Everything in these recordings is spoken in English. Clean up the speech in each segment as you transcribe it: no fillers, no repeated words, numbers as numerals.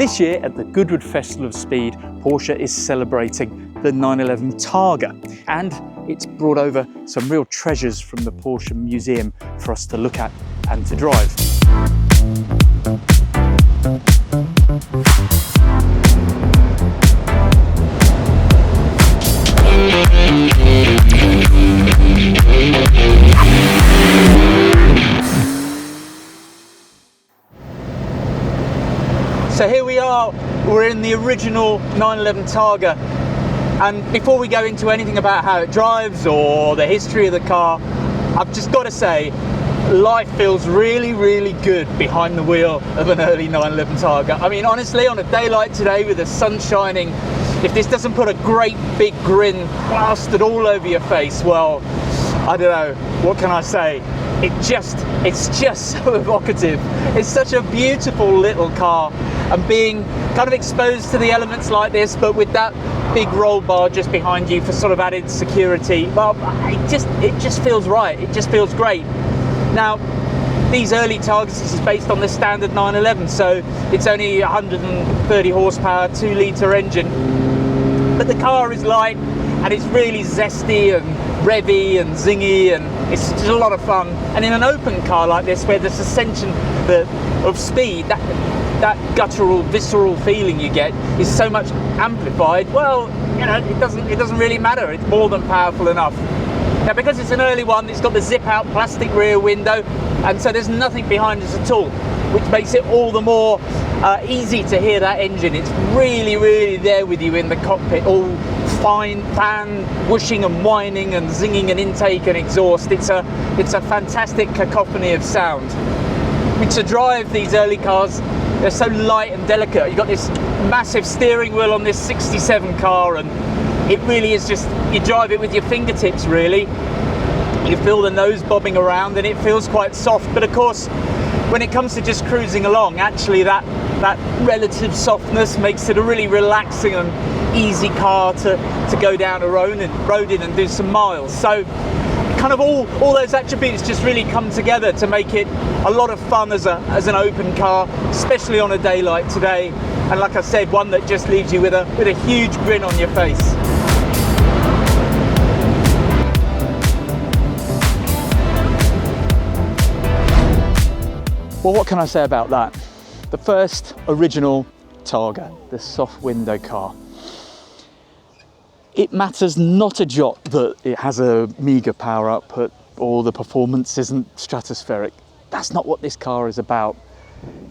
This year at the Goodwood Festival of Speed, Porsche is celebrating the 911 Targa, and it's brought over some real treasures from the Porsche Museum for us to look at and to drive. So here we are, we're in the original 911 Targa, and before we go into anything about how it drives or the history of the car, I've just got to say, life feels really good behind the wheel of an early 911 Targa. I mean, honestly, on a day like today with the sun shining, if this doesn't put a great big grin plastered all over your face, well, I don't know, what can I say? It's just so evocative. It's such a beautiful little car, and being kind of exposed to the elements like this, but with that big roll bar just behind you for sort of added security, well, it just feels right. It just feels great. Now, these early Targas, this is based on the standard 911, so it's only 130 horsepower, 2-litre engine, but the car is light and it's really zesty and revvy and zingy, and it's just a lot of fun. And in an open car like this, where there's a sensation of speed, that guttural, visceral feeling you get is so much amplified. Well, you know, it doesn't really matter. It's more than powerful enough. Now, because it's an early one, it's got the zip-out plastic rear window, and so there's nothing behind us at all, which makes it all the more easy to hear that engine. It's really there with you in the cockpit, all fine fan whooshing and whining and zinging and intake and exhaust. It's a fantastic cacophony of sound. I mean, to drive these early cars, they're so light and delicate. You've got this massive steering wheel on this 67 car, and it really is just, you drive it with your fingertips really. You feel the nose bobbing around and it feels quite soft, but of course when it comes to just cruising along, actually that relative softness makes it a really relaxing and easy car to go down a road in and do some miles. So kind of all those attributes just really come together to make it a lot of fun as an open car, especially on a day like today, and like I said, one that just leaves you with a huge grin on your face. Well, what can I say about that? The first original Targa, the soft window car. It matters not a jot that it has a meagre power output or the performance isn't stratospheric. That's not what this car is about.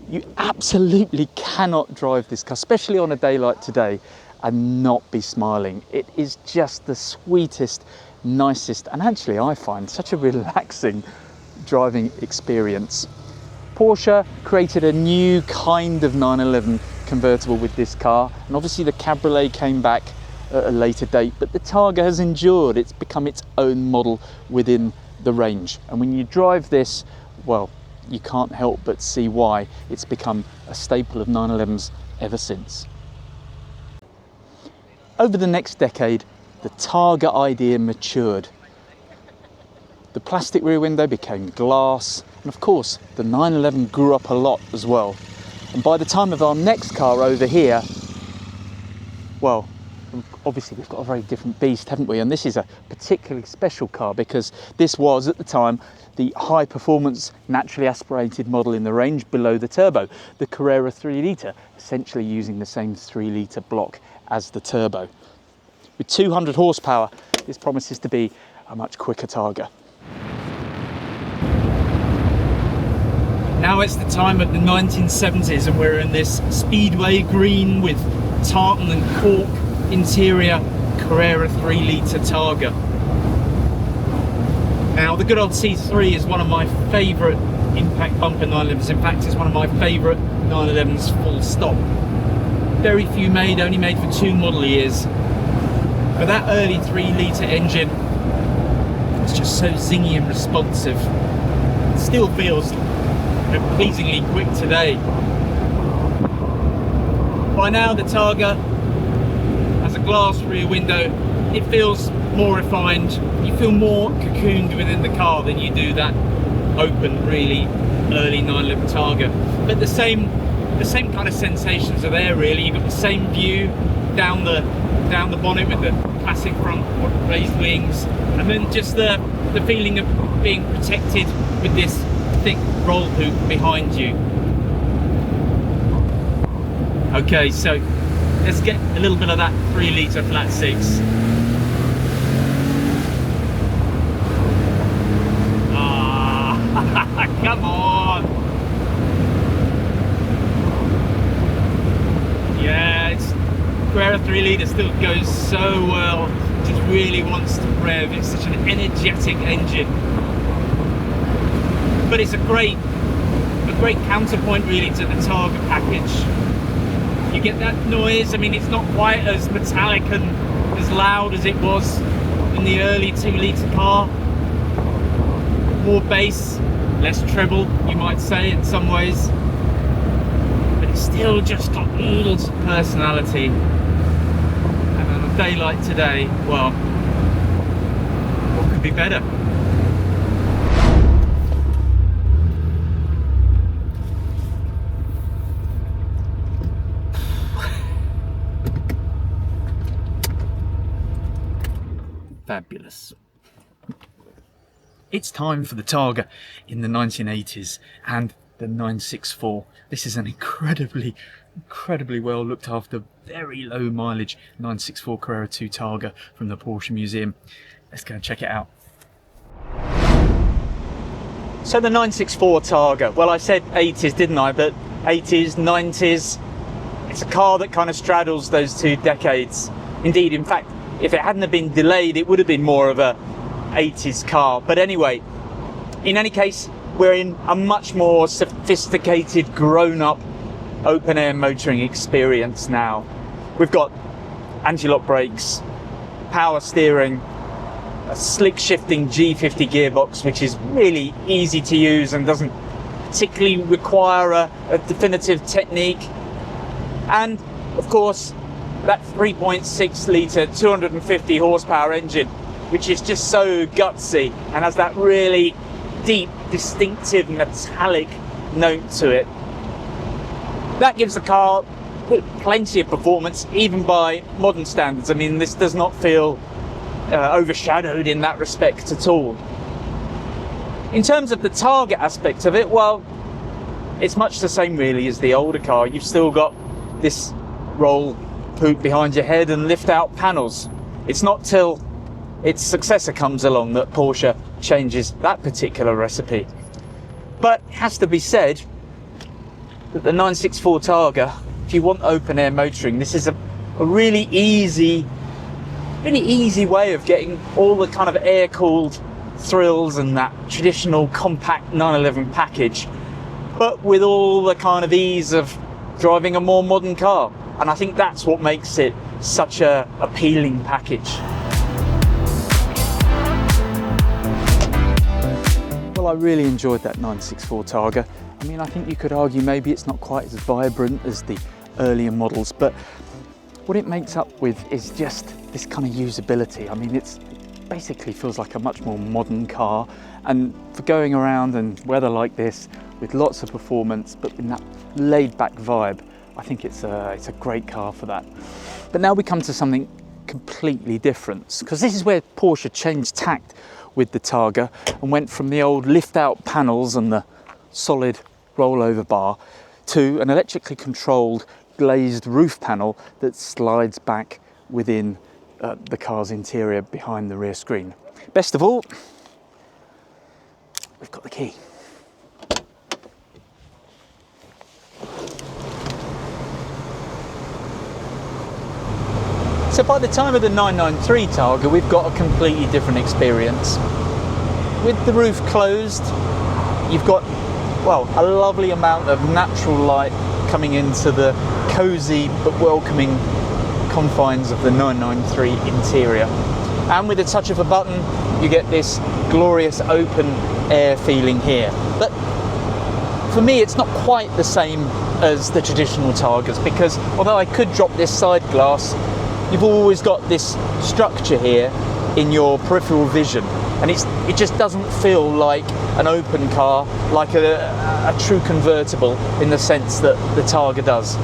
You absolutely cannot drive this car, especially on a day like today, and not be smiling. It is just the sweetest, nicest, and actually I find such a relaxing driving experience. Porsche created a new kind of 911 convertible with this car, and obviously the Cabriolet came back at a later date, but the Targa has endured. It's become its own model within the range, and when you drive this, well, you can't help but see why it's become a staple of 911s ever since. Over the next decade, the Targa idea matured. The plastic rear window became glass, and of course the 911 grew up a lot as well. And by the time of our next car over here, well, obviously we've got a very different beast, haven't we? And this is a particularly special car because this was at the time the high performance naturally aspirated model in the range below the turbo, the Carrera 3-litre, essentially using the same 3-litre block as the turbo. With 200 horsepower, this promises to be a much quicker Targa. Now it's the time of the 1970s and we're in this speedway green with tartan and cork interior Carrera 3-litre Targa. Now the good old C3 is one of my favourite impact bumper 911s. In fact, it's one of my favourite 911s full stop. Very few made, only made for 2 model years. But that early 3-litre engine, it's just so zingy and responsive. It still feels pleasingly quick today. By now the Targa has a glass rear window. It feels more refined. You feel more cocooned within the car than you do that open, really early 911 Targa. But the same the same kind of sensations are there really. You've got the same view down the bonnet with the classic front raised wings, and then just the feeling of being protected with this thick roll hoop behind you. Okay, so let's get a little bit of that 3 litre flat 6. Ah, come on! Yeah, Carrera 3 litre still goes so well. Just really wants to rev. It's such an energetic engine. But it's a great counterpoint really to the Targa package. You get that noise. I mean, it's not quite as metallic and as loud as it was in the early 2 litre car. More bass, less treble, you might say in some ways. But it's still just got loads of personality. And on a day like today, well, what could be better? Fabulous. It's time for the Targa in the 1980s and the 964. This is an incredibly well looked after, very low mileage 964 Carrera 2 Targa from the Porsche Museum. Let's go and check it out. So the 964 Targa, well, I said 80s, didn't I? But 80s, 90s, it's a car that kind of straddles those 2 decades. Indeed, in fact, if it hadn't have been delayed, it would have been more of a 80s car. But anyway, in any case, we're in a much more sophisticated, grown-up open-air motoring experience now. We've got anti-lock brakes, power steering, a slick shifting G50 gearbox, which is really easy to use and doesn't particularly require a definitive technique. And of course, that 3.6 litre 250 horsepower engine, which is just so gutsy and has that really deep, distinctive metallic note to it. That gives the car plenty of performance, even by modern standards. I mean, this does not feel overshadowed in that respect at all. In terms of the Targa aspect of it, well, it's much the same really as the older car. You've still got this roll hoop behind your head and lift out panels. It's not till its successor comes along that Porsche changes that particular recipe. But it has to be said that the 964 Targa, if you want open air motoring, this is a really easy way of getting all the kind of air cooled thrills and that traditional compact 911 package, but with all the kind of ease of driving a more modern car. And I think that's what makes it such a appealing package. Well, I really enjoyed that 964 Targa. I mean, I think you could argue maybe it's not quite as vibrant as the earlier models, but what it makes up with is just this kind of usability. I mean, it basically feels like a much more modern car, and for going around and weather like this with lots of performance, but in that laid-back vibe, I think it's a great car for that. But now we come to something completely different, because this is where Porsche changed tact with the Targa and went from the old lift-out panels and the solid rollover bar to an electrically controlled glazed roof panel that slides back within the car's interior behind the rear screen. Best of all, we've got the key. So by the time of the 993 Targa, we've got a completely different experience. With the roof closed, you've got, well, a lovely amount of natural light coming into the cosy but welcoming confines of the 993 interior. And with a touch of a button, you get this glorious open air feeling here. But for me, it's not quite the same as the traditional Targas, because although I could drop this side glass, you've always got this structure here in your peripheral vision, and it just doesn't feel like an open car, like a true convertible in the sense that the Targa does.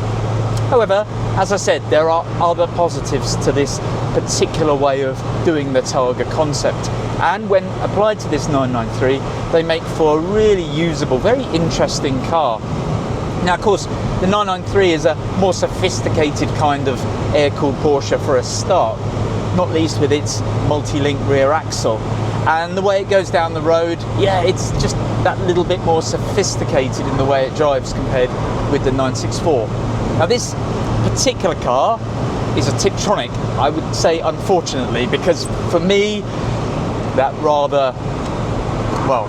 However, as I said, there are other positives to this particular way of doing the Targa concept, and when applied to this 993, they make for a really usable, very interesting car. Now, of course, the 993 is a more sophisticated kind of air-cooled Porsche for a start, not least with its multi-link rear axle. And the way it goes down the road, yeah, it's just that little bit more sophisticated in the way it drives compared with the 964. Now, this particular car is a Tiptronic, I would say, unfortunately, because for me, that rather, well,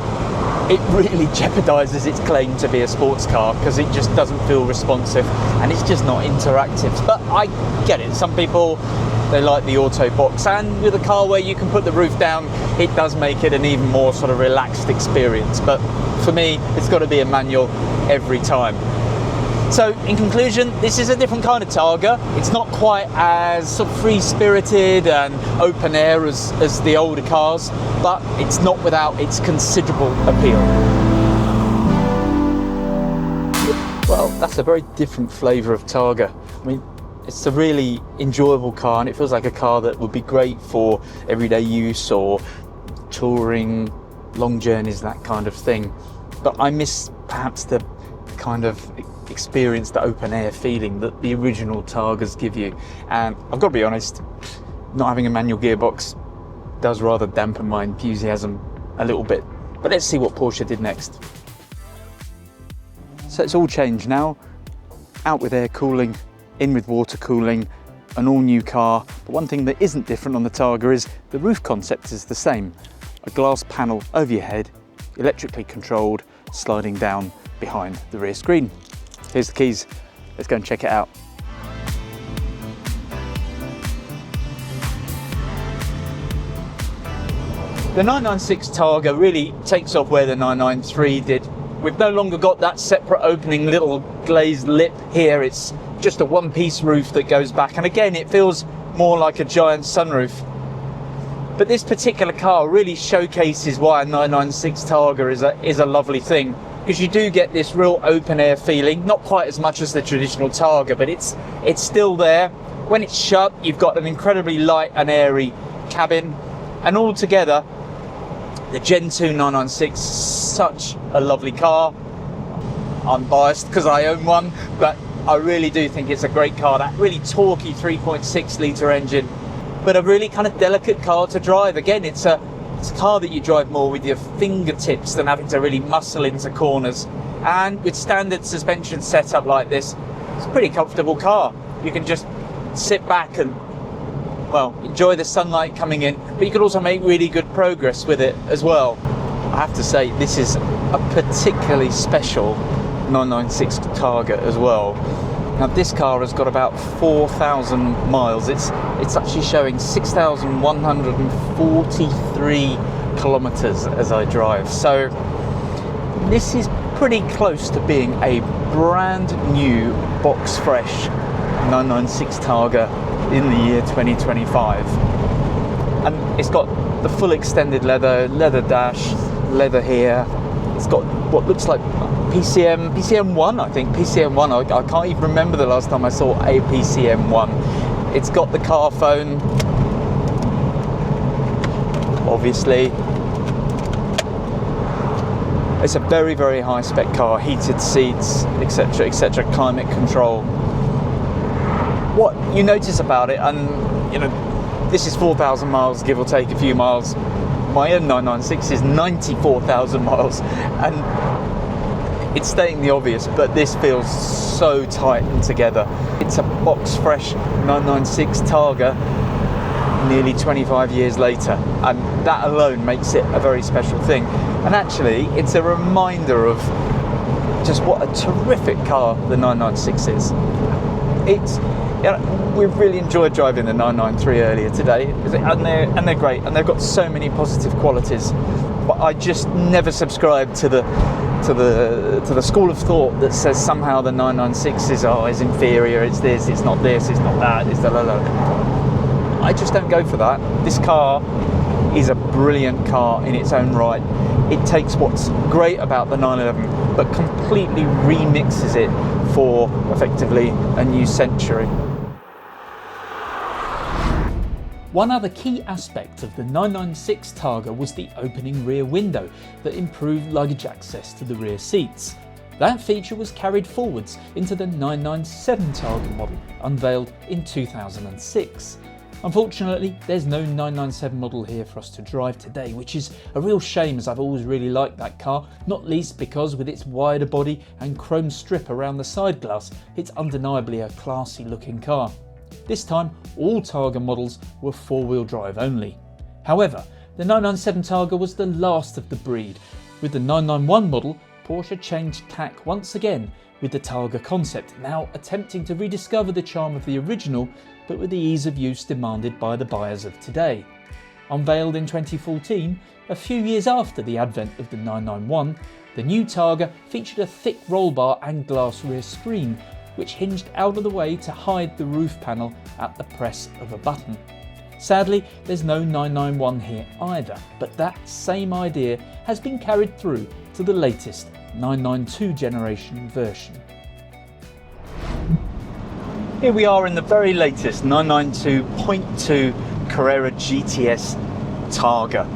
it really jeopardizes its claim to be a sports car because it just doesn't feel responsive and it's just not interactive. But I get it. Some people, they like the auto box, and with a car where you can put the roof down, it does make it an even more sort of relaxed experience. But for me, it's got to be a manual every time. So in conclusion, this is a different kind of Targa. It's not quite as sort of free-spirited and open air as the older cars, but it's not without its considerable appeal. Well, that's a very different flavour of Targa. I mean, it's a really enjoyable car, and it feels like a car that would be great for everyday use or touring, long journeys, that kind of thing. But I miss perhaps the kind of experience, the open air feeling that the original Targas give you. And I've got to be honest, not having a manual gearbox does rather dampen my enthusiasm a little bit. But let's see what Porsche did next. So it's all changed now. Out with air cooling, in with water cooling, an all new car. But one thing that isn't different on the Targa is the roof concept is the same. A glass panel over your head, electrically controlled, sliding down behind the rear screen. Here's the keys, let's go and check it out. The 996 Targa really takes off where the 993 did. We've no longer got that separate opening little glazed lip here, it's just a one-piece roof that goes back, and again it feels more like a giant sunroof. But this particular car really showcases why a 996 Targa is a lovely thing, because you do get this real open air feeling, not quite as much as the traditional Targa, but it's still there. When it's shut, you've got an incredibly light and airy cabin, and altogether the Gen 2 996, such a lovely car. I'm biased because I own one, but I really do think it's a great car. That really torquey 3.6 litre engine, but a really kind of delicate car to drive. Again, it's a car that you drive more with your fingertips than having to really muscle into corners. And with standard suspension setup like this, it's a pretty comfortable car. You can just sit back and, well, enjoy the sunlight coming in, but you can also make really good progress with it as well. I have to say, this is a particularly special 996 Targa as well. Now, this car has got about 4,000 miles. It's actually showing 6,143 kilometers as I drive. So this is pretty close to being a brand new box fresh 996 Targa in the year 2025. And it's got the full extended leather dash, leather here. It's got what looks like PCM1, I think, PCM1. I can't even remember the last time I saw a PCM1. It's got the car phone, obviously. It's a very, very high spec car, heated seats, etc, etc, climate control. What you notice about it, and you know, this is 4,000 miles, give or take a few miles. My own 996 is 94,000 miles, and it's stating the obvious, but this feels so tight and together. It's a box fresh 996 Targa nearly 25 years later, and that alone makes it a very special thing. And actually, it's a reminder of just what a terrific car the 996 is. We've really enjoyed driving the 993 earlier today, and they're great, and they've got so many positive qualities. But I just never subscribe to the school of thought that says somehow the 996 is inferior. It's this, it's not that, it's the la la. I just don't go for that. This car is a brilliant car in its own right. It takes what's great about the 911 but completely remixes it for effectively a new century. One other key aspect of the 996 Targa was the opening rear window that improved luggage access to the rear seats. That feature was carried forwards into the 997 Targa model, unveiled in 2006. Unfortunately, there's no 997 model here for us to drive today, which is a real shame, as I've always really liked that car, not least because with its wider body and chrome strip around the side glass, it's undeniably a classy looking car. This time, all Targa models were four-wheel drive only. However, the 997 Targa was the last of the breed. With the 991 model, Porsche changed tack once again with the Targa concept, now attempting to rediscover the charm of the original, but with the ease of use demanded by the buyers of today. Unveiled in 2014, a few years after the advent of the 991, the new Targa featured a thick roll bar and glass rear screen, which hinged out of the way to hide the roof panel at the press of a button. Sadly, there's no 991 here either, but that same idea has been carried through to the latest 992 generation version. Here we are in the very latest 992.2 Carrera GTS Targa.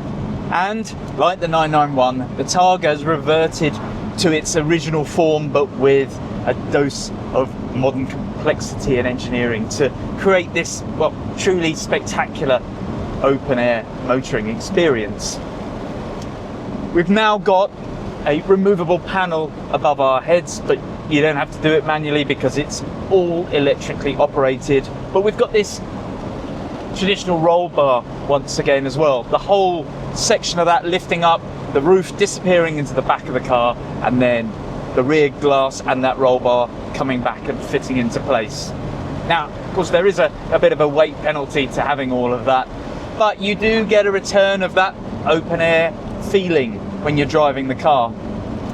And like the 991, the Targa has reverted to its original form, but with a dose of modern complexity and engineering to create this, well, truly spectacular open air motoring experience. We've now got a removable panel above our heads, but you don't have to do it manually because it's all electrically operated. But we've got this traditional roll bar once again as well. The whole section of that lifting up, the roof disappearing into the back of the car, and then the rear glass and that roll bar coming back and fitting into place. Now, of course, there is a bit of a weight penalty to having all of that, but you do get a return of that open air feeling when you're driving the car.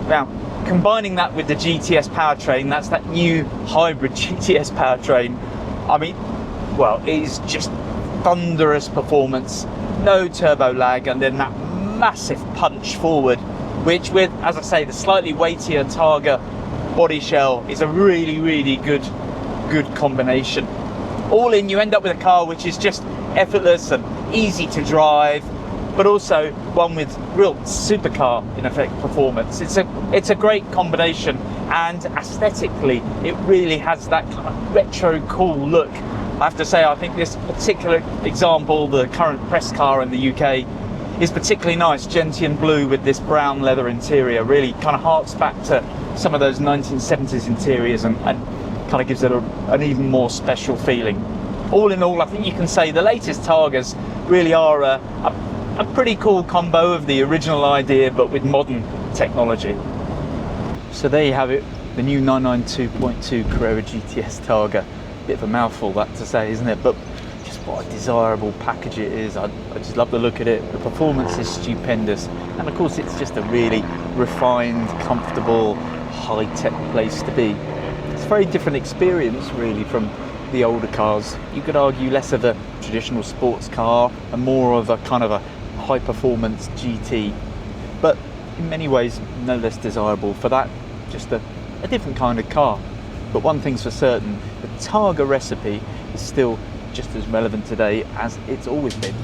Now, combining that with the GTS powertrain, that's that new hybrid GTS powertrain, I mean, well, it is just thunderous performance, no turbo lag, and then that massive punch forward, which with, as I say, the slightly weightier Targa body shell is a really, really good combination. All in, you end up with a car which is just effortless and easy to drive, but also one with real supercar in effect performance. It's a great combination, and aesthetically it really has that kind of retro cool look. I have to say, I think this particular example, the current press car in the UK, is particularly nice. Gentian blue with this brown leather interior really kind of harks back to some of those 1970s interiors and kind of gives it an even more special feeling. All in all, I think you can say the latest Targas really are a pretty cool combo of the original idea but with modern technology. So there you have it, the new 992.2 Carrera GTS Targa. Bit of a mouthful that to say, isn't it? But just what a desirable package it is. I just love the look at it. The performance is stupendous, and of course it's just a really refined, comfortable, high-tech place to be. It's a very different experience really from the older cars. You could argue less of a traditional sports car and more of a kind of a high-performance GT, but in many ways no less desirable for that, just a different kind of car. But one thing's for certain, the Targa recipe is still just as relevant today as it's always been.